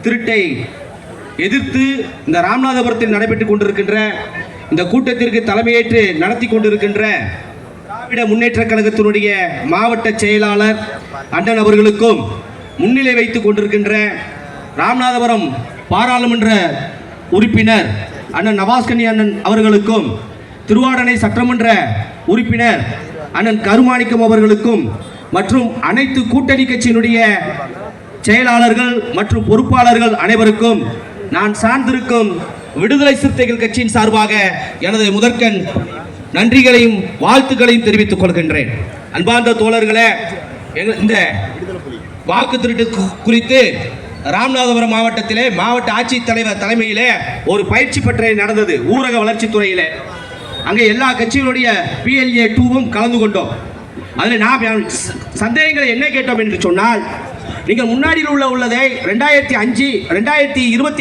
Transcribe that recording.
திருட்டை எதிர்த்து இந்த ராமநாதபுரத்தில் நடைபெற்றுக் கொண்டிருக்கின்ற இந்த கூட்டத்திற்கு தலைமையேற்று நடத்தி கொண்டிருக்கின்ற திராவிட முன்னேற்றக் கழகத்தினுடைய மாவட்ட செயலாளர் அண்ணன் அவர்களுக்கும், முன்னிலை வைத்துக் கொண்டிருக்கின்ற ராமநாதபுரம் பாராளுமன்ற உறுப்பினர் அண்ணன் நவாஸ்கனி அண்ணன் அவர்களுக்கும், திருவாடனை சட்டமன்ற உறுப்பினர் அண்ணன் கருமாணிக்கம் அவர்களுக்கும் மற்றும் அனைத்து கூட்டணி கட்சியினுடைய செயலாளர்கள் மற்றும் பொறுப்பாளர்கள் அனைவருக்கும் நான் சார்ந்திருக்கும் விடுதலை சிறுத்தைகள் கட்சியின் சார்பாக எனது முதற்கண் நன்றிகளையும் வாழ்த்துக்களையும் தெரிவித்துக் கொள்கின்றேன். அன்பார்ந்த தோழர்களே, இந்த வாக்கு திருட்டு குறித்து ராமநாதபுரம் மாவட்டத்திலே மாவட்ட ஆட்சித்தலைவர் தலைமையிலே ஒரு பயிற்சி பட்டறை நடந்தது ஊரக வளர்ச்சித்துறையிலே. அங்கே எல்லா கட்சிகளுடைய PLA 2வும் கலந்து கொண்டோம். அதில் நாம் சந்தேகங்களை என்ன கேட்டோம் என்று சொன்னால், நீங்கள் முன்னாடி உள்ளதை 2005 2025